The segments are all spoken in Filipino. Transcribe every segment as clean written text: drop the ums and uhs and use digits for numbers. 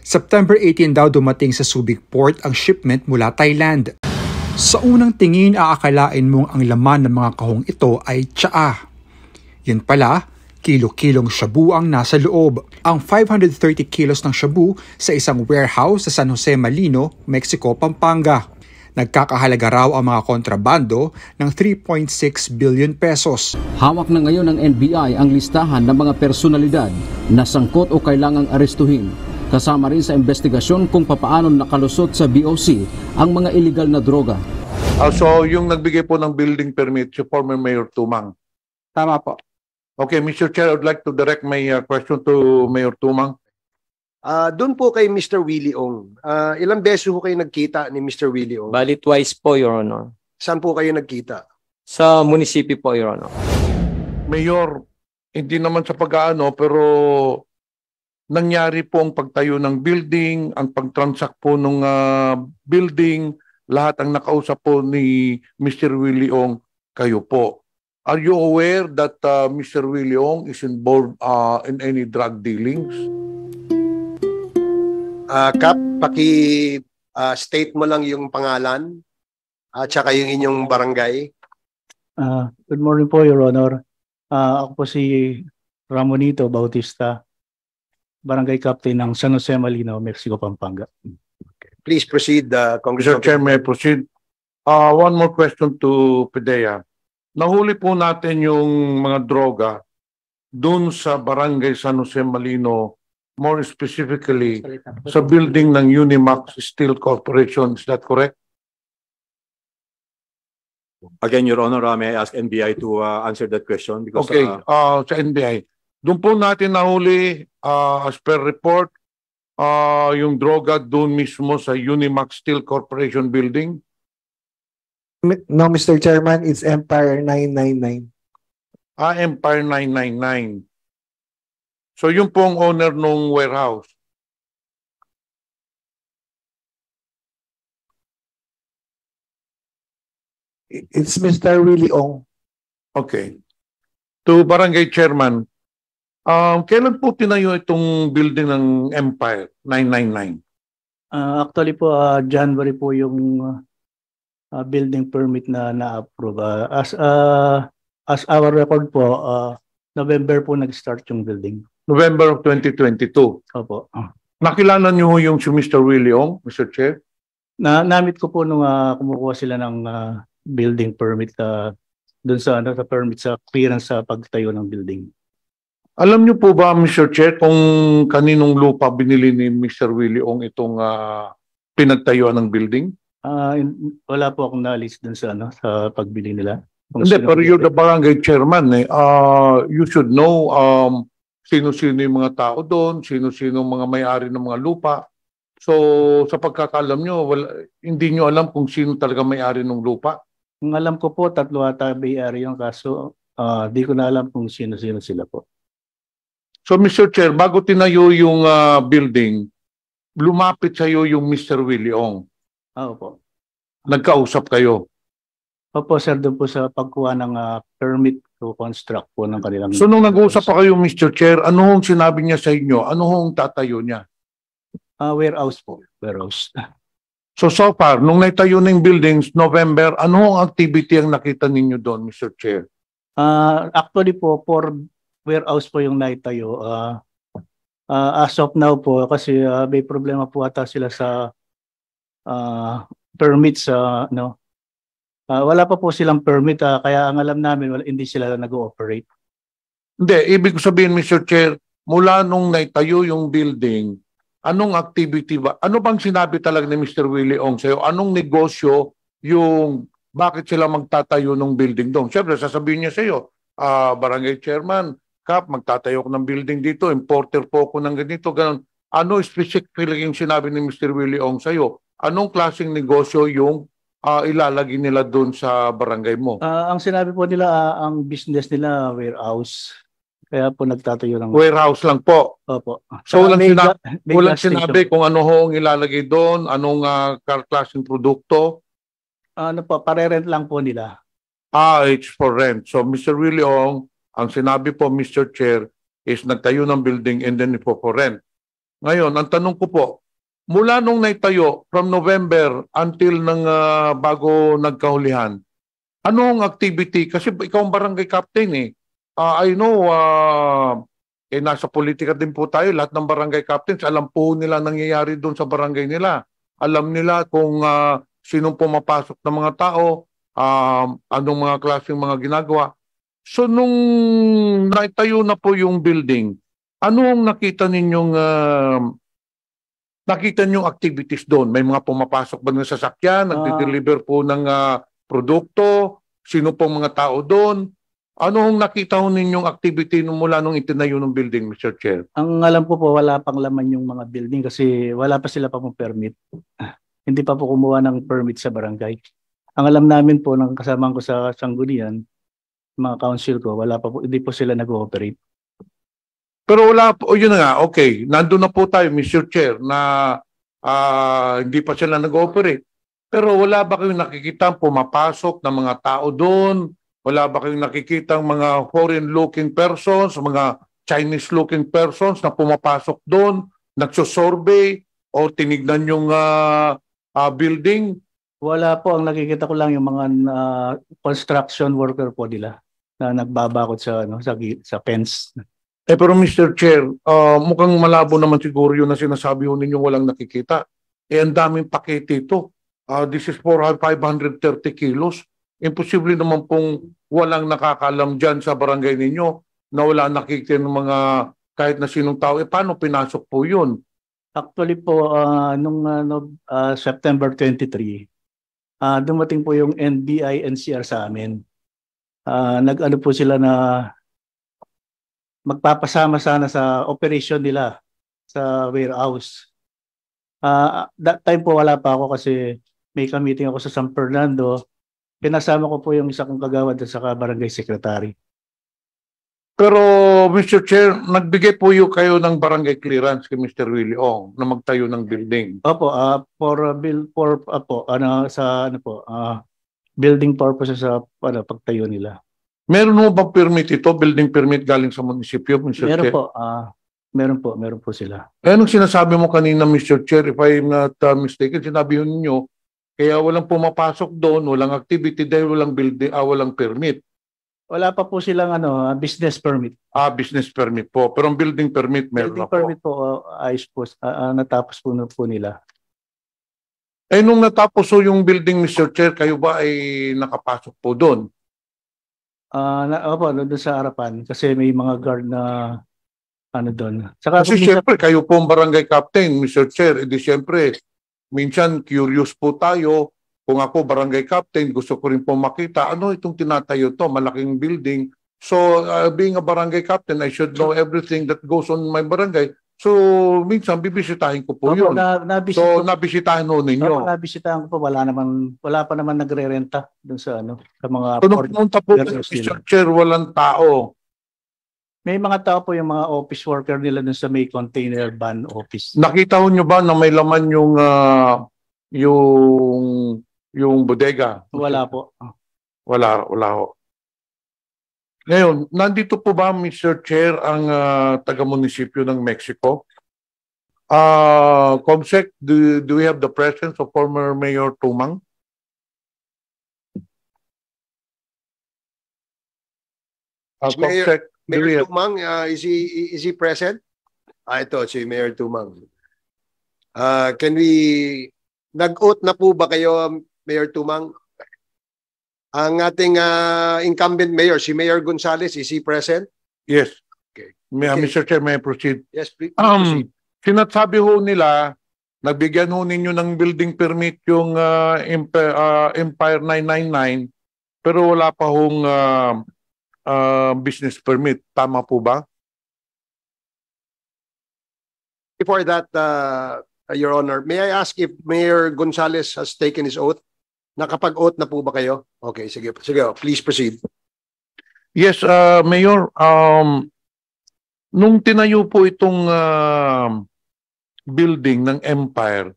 September 18 daw dumating sa Subic Port ang shipment mula Thailand. Sa unang tingin, aakalain mong ang laman ng mga kahong ito ay tsaa. Yun pala, kilo-kilong shabu ang nasa loob. Ang 530 kilos ng shabu sa isang warehouse sa San Jose Malino, Mexico, Pampanga. Nagkakahalaga raw ang mga kontrabando ng 3.6 billion pesos. Hawak na ngayon ng NBI ang listahan ng mga personalidad na sangkot o kailangang arestuhin. Kasama rin sa investigasyon kung papaano nakalusot sa BOC ang mga illegal na droga. So yung nagbigay po ng building permit, si former Mayor Tumang. Tama po. Okay, Mr. Chair, I'd like to direct my question to Mayor Tumang. Doon po kay Mr. Willie Ong. Ilang beses po kayo nagkita ni Mr. Willie Ong? Bali twice po, Your Honor. Saan po kayo nagkita? Sa munisipyo po, Your Honor. Mayor, hindi naman sa pag-aano, pero nangyari po ang pagtayo ng building, ang pag-transact po ng building, lahat ang nakausap po ni Mr. Willie Ong, kayo po. Are you aware that Mr. Willie Ong is involved in any drug dealings? Kap, paki-state mo lang yung pangalan at saka yung inyong barangay. Good morning po, Your Honor. Ako po si Ramonito Bautista, Barangay Captain ng San Jose Malino, Mexico, Pampanga. Please proceed, Mr. Congressman. Chair, may I proceed? One more question to PDEA. Nahuli po natin yung mga droga dun sa Barangay San Jose Malino, more specifically sa building ng Unimax Steel Corporation. Is that correct? Again, Your Honor, may I ask NBI to answer that question? Because, Okay, sa NBI. Doon po natin nahuli, as per report, yung droga doon mismo sa Unimax Steel Corporation building. No, Mr. Chairman, it's Empire 999. Empire 999. So yung pong owner nung warehouse. It's Mr. Willie Ong. Okay. To Barangay Chairman, kailan po tinayo itong building ng Empire 999? Actually po, January po yung building permit na na-approve. As our record po, November po nag-start yung building. November of 2022. Opo. Nakilala niyo yung si Mr. Willie Ong, Mr. Chair? Namit ko po nung kumukuha sila ng building permit doon sa permit sa clearance sa pagtayo ng building. Alam niyo po ba, Mr. Chair, kung kaninong lupa binili ni Mr. Willie Ong itong pinagtayuan ng building? Wala po akong na-list doon sa sa pagbili nila. Hindi, pero you're the barangay chairman. You should know sino-sino yung mga tao doon, sino-sino mga may-ari ng mga lupa. So, sa pagkakalam nyo, hindi nyo alam kung sino talaga may-ari ng lupa? Ang alam ko po, 3 ata may-ari yung kaso. Di ko na alam kung sino-sino sila po. So, Mr. Chair, bago tinayo yung building, lumapit sa'yo yung Mr. Willie Ong. Opo. Nagkausap kayo. Opo, sir, doon po sa pagkuha ng permit to construct po ng kanilang... So, nung nag-uusap pa kayo, Mr. Chair, ano hong sinabi niya sa inyo? Ano hong tatayo niya? Warehouse po. Warehouse. So far, nung naitayo ng buildings, November, ano hong activity ang nakita ninyo doon, Mr. Chair? Actually po, for warehouse po yung naitayo. As of now po, kasi may problema po ata sila sa permits. Wala pa po silang permit, kaya ang alam namin, hindi sila nag-ooperate. Hindi, ibig sabihin, Mr. Chair, mula nung naitayo yung building, anong activity ba? Ano bang sinabi talaga ni Mr. Willie Ong sa'yo? Anong negosyo yung bakit sila magtatayo ng building doon? Siyempre, sasabihin niya sa'yo, barangay chairman, Kap, magtatayo ko ng building dito, importer po ako ng ganito, ganun. Ano specifically yung sinabi ni Mr. Willie Ong sa'yo? Anong klaseng negosyo yung ilalagay nila doon sa barangay mo? Ang sinabi po nila, ang business nila, warehouse. Kaya po nagtatayo ng... Warehouse lang po. Opo. So walang sinabi kung ano ho ang ilalagay doon, anong klaseng produkto? Ano po, pare-rent lang po nila. It's for rent. So Mr. Willie Ong, ang sinabi po, Mr. Chair, is nagtayo ng building and then for rent. Ngayon, ang tanong ko po, mula nung naitayo from November until nang bago nagkahulihan, anong activity? Kasi ikaw ang barangay captain eh. I know, nasa politika din po tayo, lahat ng barangay captains, alam po nila nangyayari doon sa barangay nila. Alam nila kung sinong pumapasok ng mga tao, anong mga klaseng mga ginagawa. So nung naitayo na po yung building, ano ang nakita ninyong activities doon? May mga pumapasok ba ng sasakyan, nagde-deliver po ng produkto, sino pong mga tao doon? Ano ang nakita ho ninyong activity mula nung itinayo ng building, Mr. Chair? Ang alam ko po, wala pang laman yung mga building kasi wala pa sila pa pong permit. Hindi pa po kumuha ng permit sa barangay. Ang alam namin po, ng kasama ko sa Sanggunian, mga council ko, wala pa po, hindi po sila nag-ooperate. Pero wala po, yun na nga, okay, nandun na po tayo, Mr. Chair, na hindi pa sila nag-ooperate. Pero wala ba kayong nakikita pumapasok ng mga tao doon? Wala ba kayong nakikita mga foreign-looking persons, mga Chinese-looking persons na pumapasok doon, nagsosurvey o tinignan yung building? Wala po, ang nakikita ko lang yung mga construction worker po nila na nagbabakot sa fence. Pero Mr. Chair, mukhang malabo naman siguro yun na sinasabi ho ninyo walang nakikita. Ang daming pakete ito. This is for 530 kilos. Imposible naman pong walang nakakalam dyan sa barangay ninyo na wala nakikita ng mga kahit na sinong tao. Paano pinasok po yun? Actually po, nung September 23, dumating po yung NBI NCR sa amin. Nag-ano po sila na magpapasama sana sa operation nila sa warehouse. That time po wala pa ako kasi may meeting ako sa San Fernando. Pinasama ko po yung isa kong kagawad at saka barangay secretary. Pero Mr. Chair, nagbigay po kayo ng barangay clearance kay Mr. Willie Ong na magtayo ng building. Opo, building purposes sa pagtayo nila. Meron mo bang permit ito, building permit galing sa munisipyo, Mr. Meron Chair? po, meron po sila. Anong sinasabi mo kanina, Mr. Chair, if I'm not mistaken, sinabi ninyo, kaya walang pumapasok doon, walang activity dahil walang building, walang permit. Wala pa po silang business permit. Business permit po. Pero ang building permit meron Building na po. permit po, ayos po, natapos po nila. Nung natapos po yung building, Mr. Chair, kayo ba ay nakapasok po doon? Opo, doon sa harapan kasi may mga guard na doon. Saka Kasi siyempre, kayo po ang barangay captain, Mr. Chair, edi siyempre, minsan curious po tayo. Kung ako barangay captain, gusto ko rin po makita, ano itong tinatayo to, malaking building. So, being a barangay captain, I should know everything that goes on my barangay. So, minsan, bibisitahin ko po yun. So, nabisitahin ho ninyo. Nabisitahin ko po, wala pa naman nagre-renta doon sa sa mga... So, nung pumunta po, Mr. Chair, walang tao. May mga tao po yung mga office worker nila dun sa may container van office. Nakita ho nyo ba na may laman yung bodega? Wala po. Wala ho. Ngayon, nandito po ba, Mr. Chair, ang taga-munisipyo ng Mexico? Comsec, do we have the presence of former Mayor Tumang? Comsec, Mayor Tumang, is he present? Ito, si Mayor Tumang. Nag-oath na po ba kayo, Mayor Tumang? Ang ating incumbent mayor, si Mayor Gonzales, is he present? Yes. Okay. Mr. Chair, may I proceed? Yes, please proceed. Sinasabi ho nila, nagbigyan ho ninyo ng building permit yung Empire 999, pero wala pa hong business permit. Tama po ba? Before that, Your Honor, may I ask if Mayor Gonzales has taken his oath? Nakapag-oath na po ba kayo? Okay, sige. Please proceed. Yes, Mayor. Nung tinayo po itong building ng Empire,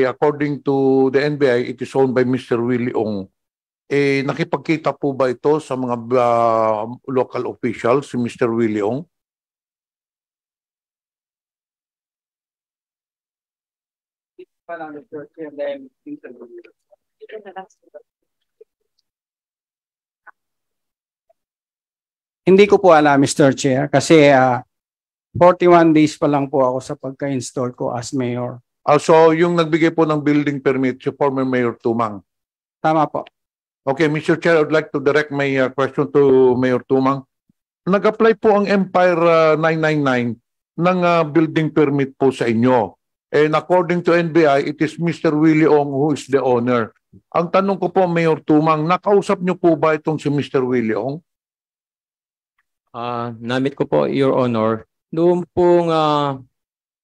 according to the NBI, it is owned by Mr. Willie Ong. Nakipagkita po ba ito sa mga local officials, si Mr. Willie Ong? Hindi ko po alam, Mr. Chair, kasi 41 days pa lang po ako sa pagka-install ko as mayor. So yung nagbigay po ng building permit si former Mayor Tumang. Tama po. Okay, Mr. Chair, I would like to direct my question to Mayor Tumang. Nag-apply po ang Empire 999 ng building permit po sa inyo. And according to NBI, it is Mr. Willie Ong who is the owner. Ang tanong ko po, Mayor Tumang, nakausap niyo po ba itong si Mr. Willie Ong? Namit ko po, Your Honor, noong pong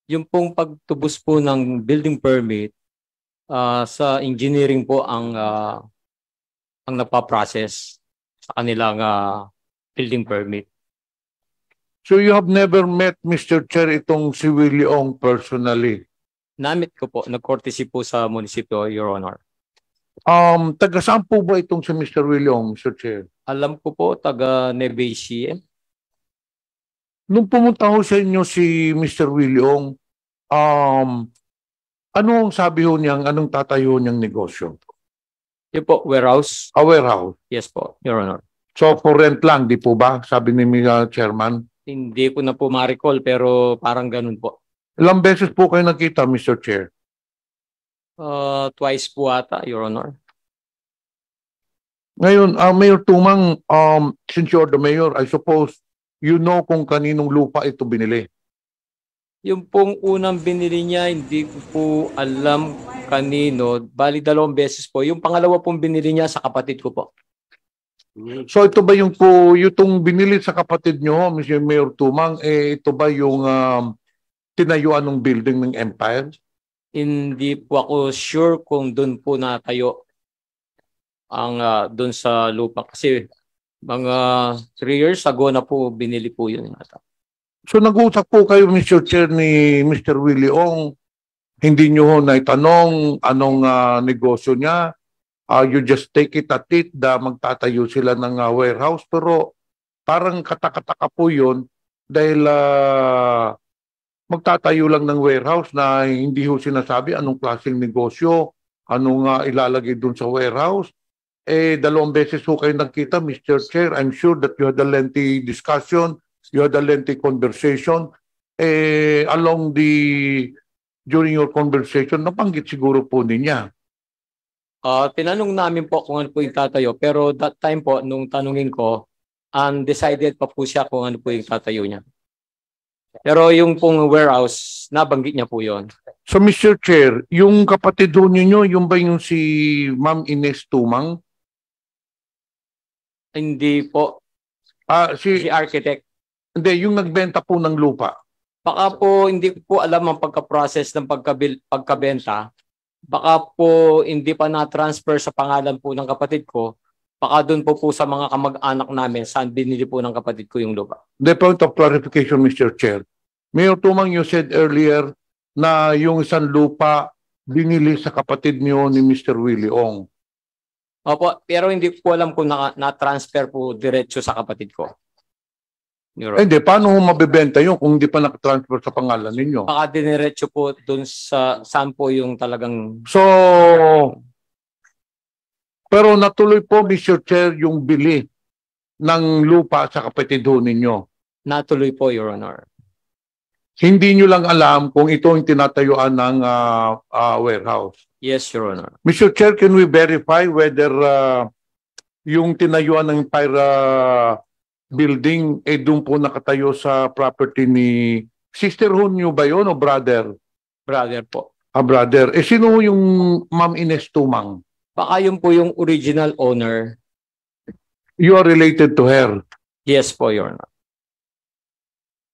yung pong pagtubos po ng building permit sa engineering po ang napaprocess sa kanilang building permit. So you have never met Mr. Chair itong si Willie Ong personally? Namit ko po, nag-courtesy po sa munisipyo, Your Honor. Taga saan po ba itong si Mr. Willie Ong, Mr. Chair? Alam ko po, taga Nevesia. Nung pumunta ho sa inyo si Mr. Willie Ong, ano ang sabi ho niyang, anong tatayo niyang negosyo? Yun po, warehouse. A warehouse. Yes po, Your Honor. So for rent lang, di po ba? Sabi ni Chairman. Hindi ko na po ma-recall pero parang ganun po. Ilang beses po kayo nakita, Mr. Chair? Twice po ata, Your Honor. Ngayon, Mayor Tumang, since you're the mayor, I suppose you know kung kaninong lupa ito binili. Yung pong unang binili niya, hindi ko po alam kanino. Bali 2 beses po. Yung pangalawa pong binili niya sa kapatid ko po. So ito ba yung po, yung binili sa kapatid nyo, Mr. Mayor Tumang, ito ba yung tinayuan ng building ng Empire? Hindi po ako sure kung doon po natayo ang doon sa lupa. Kasi mga 3 years ago na po binili po yun. So nag-usap po kayo, Mr. Chair, ni Mr. Willie Ong, hindi nyo ho naitanong anong negosyo niya. You just take it at it na magtatayo sila ng warehouse. Pero parang katakataka po yun dahil magtatayo lang ng warehouse na hindi ho sinasabi anong klaseng negosyo, anong ilalagay dun sa warehouse. 2 beses ho kayo nagkita, Mr. Chair. I'm sure that you had a lengthy discussion, you had a lengthy conversation. During your conversation, nabanggit siguro po niya. Tinanong namin po kung ano po yung tatayo. Pero that time po, nung tanungin ko, undecided pa po siya kung ano po yung tatayo niya. Pero yung pong warehouse, nabanggit niya po yon. So Mr. Chair, yung kapatid ho ninyo, yung ba yung si Ma'am Ines Tumang? Hindi po. Si architect. Hindi, yung nagbenta po ng lupa. Baka po hindi ko po alam ang pagka-process ng pagkabenta. Baka po hindi pa na-transfer sa pangalan po ng kapatid ko. Baka doon po sa mga kamag-anak namin saan binili po ng kapatid ko yung lupa. The point of clarification, Mr. Chair. Mayor Tumang, you said earlier na yung isang lupa binili sa kapatid niyo ni Mr. Willie Ong. Opo, pero hindi ko alam kung na-transfer po diretso sa kapatid ko. Hindi, paano mabibenta yun kung hindi pa nakatransfer sa pangalan ninyo? Baka diniretso po doon sa saan po yung talagang... So, pero natuloy po, Mr. Chair, yung bili ng lupa sa kapatid ho ninyo. Natuloy po, Your Honor. Hindi nyo lang alam kung ito yung tinatayuan ng warehouse. Yes, Your Honor. Mr. Chair, can we verify whether yung tinayuan ng building doon po nakatayo sa property ni sister ho nyo ba yun o brother? Brother po. Brother. Sino yung Ma'am Ines Tumang? Baka yun po yung original owner. You are related to her? Yes po, Your Honor.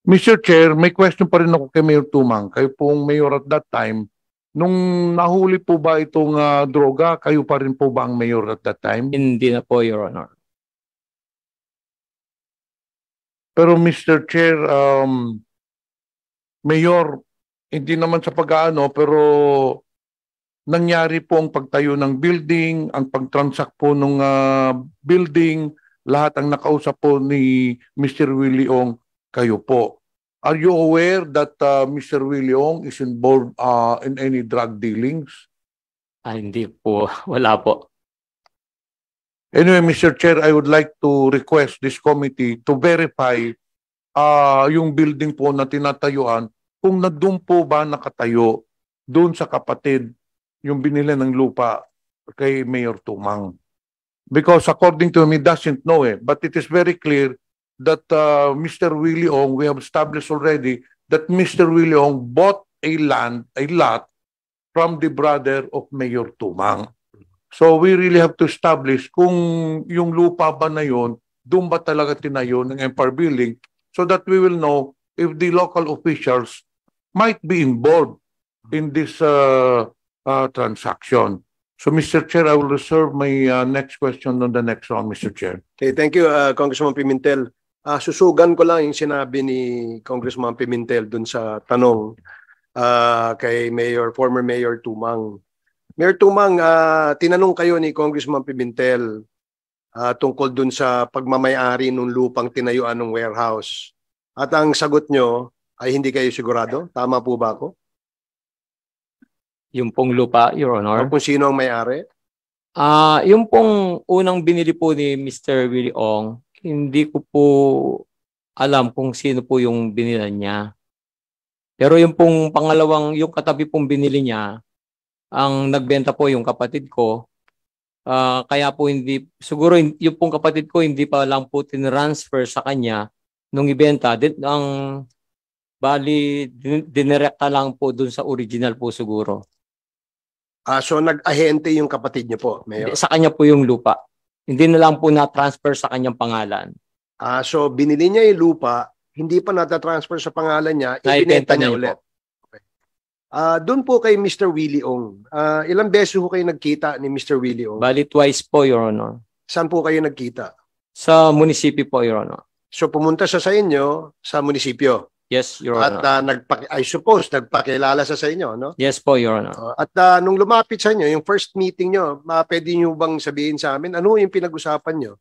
Mr. Chair, may question pa rin ako kay Mayor Tumang. Kayo pong mayor at that time. Nung nahuli po ba itong droga, kayo pa rin po ba ang mayor at that time? Hindi na po, Your Honor. Pero Mr. Chair, Mayor, hindi naman sa pag-aano, pero nangyari po ang pagtayo ng building, ang pag-transact po ng building, lahat ang nakausap po ni Mr. Willie Ong, kayo po. Are you aware that Mr. Willie Ong is involved in any drug dealings? Hindi po. Wala po. Anyway, Mr. Chair, I would like to request this committee to verify yung building po na tinatayuan kung na doon po ba nakatayo doon sa kapatid yung binili ng lupa kay Mayor Tumang. Because according to him, he doesn't know it. But it is very clear that Mr. Willie Ong, we have established already that Mr. Willie Ong bought a lot from the brother of Mayor Tumang. So we really have to establish kung yung lupa ba na yun, doon ba talaga tinayo ng Empire Building, so that we will know if the local officials might be involved in this transaction. So, Mr. Chair, I will reserve my next question on the next round, Mr. Chair. Okay, thank you, Congressman Pimentel. Susugan ko lang yung sinabi ni Congressman Pimentel dun sa tanong kay former Mayor Tumang. Mayor Tumang, tinanong kayo ni Congressman Pimentel tungkol dun sa pagmamayari ng lupang tinayuan ng warehouse. At ang sagot nyo ay hindi kayo sigurado? Tama po ba ako? Yung pong lupa, Your Honor. Kung sino ang may-ari? Yung pong unang binili po ni Mr. Willie Ong, hindi ko po alam kung sino po yung binila niya. Pero yung pong pangalawang, yung katabi pong binili niya, ang nagbenta po yung kapatid ko. Kaya po hindi, siguro yung pong kapatid ko hindi pa lang po tinransfer sa kanya nung ibenta. Ang bali, dinirekta lang po dun sa original po siguro. So nag-ahente yung kapatid niyo po, Mayor? Sa kanya po yung lupa. Hindi na lang po na-transfer sa kanyang pangalan. So binili niya yung lupa, hindi pa nata-transfer sa pangalan niya, ibinenta niya ulit. Okay. Doon po kay Mr. Willie Ong, ilang beses po kayo nagkita ni Mr. Willie Ong? Bali twice po, Your Honor. Saan po kayo nagkita? Sa munisipyo po, Your Honor. So pumunta siya sa inyo sa munisipyo? Yes, Your Honor. At I suppose nagpakilala sa inyo, no? Yes po, Your Honor. At nung lumapit sa inyo, yung first meeting nyo, pwede nyo bang sabihin sa amin, ano yung pinag-usapan nyo?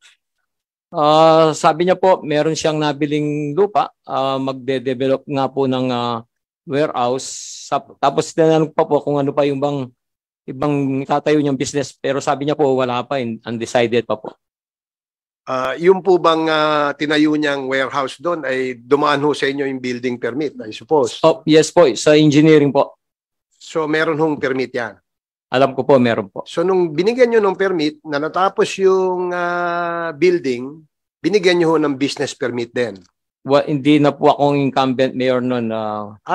Sabi niya po, meron siyang nabiling lupa, magde-develop nga po ng warehouse. Tapos tinanong pa po kung ano pa yung ibang tatayo niyang business. Pero sabi niya po, wala pa, undecided pa po. Yung po bang tinayo niyang warehouse doon ay dumaan ho sa inyo yung building permit, I suppose? Oh, yes po, sa engineering po. So meron hong permit yan? Alam ko po, meron po. So nung binigyan nyo ng permit, na natapos yung building, binigyan nyo ho ng business permit din? Hindi na po akong incumbent mayor noon.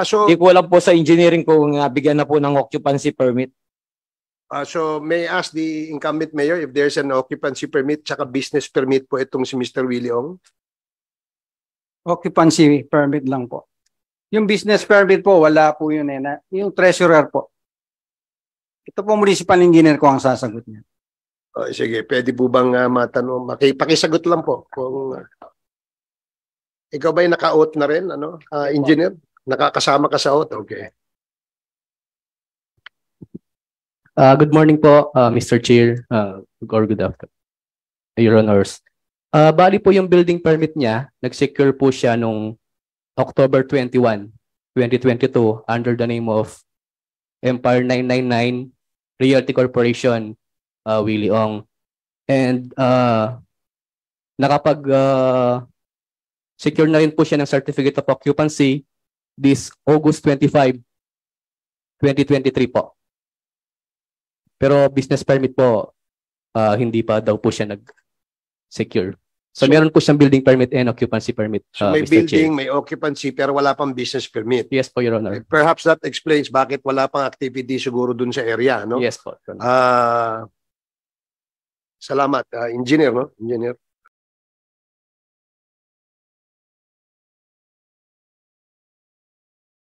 So, hindi ko alam po sa engineering kung bigyan na po ng occupancy permit. So may I ask the incumbent mayor if there's an occupancy permit tsaka business permit po itong si Mr. Willie Ong? Occupancy permit lang po. Yung business permit po, wala po yun eh. Yung treasurer po. Ito po municipal engineer ko ang sasagot niya. Sige, pwede po bang matanong? Pakisagot lang po. Kung ikaw ba'y naka-oath na rin, engineer? Nakakasama ka sa oath? Okay. Good morning po, Mr. Chair, or good afternoon, Your Honors. Bali po yung building permit niya, nag-secure po siya nung October 21, 2022 under the name of Empire 999 Realty Corporation, Willie Ong. And secure na rin po siya ng Certificate of Occupancy this August 25, 2023 po. Pero business permit po, hindi pa daw po siya nag-secure. So meron po siyang building permit and occupancy permit. So may Mr. building, Chair. may occupancy, pero wala pang business permit. Yes po, Your Honor. Perhaps that explains bakit wala pang activity siguro dun sa area, no? Yes po, Your Honor. Salamat, engineer, no? Engineer.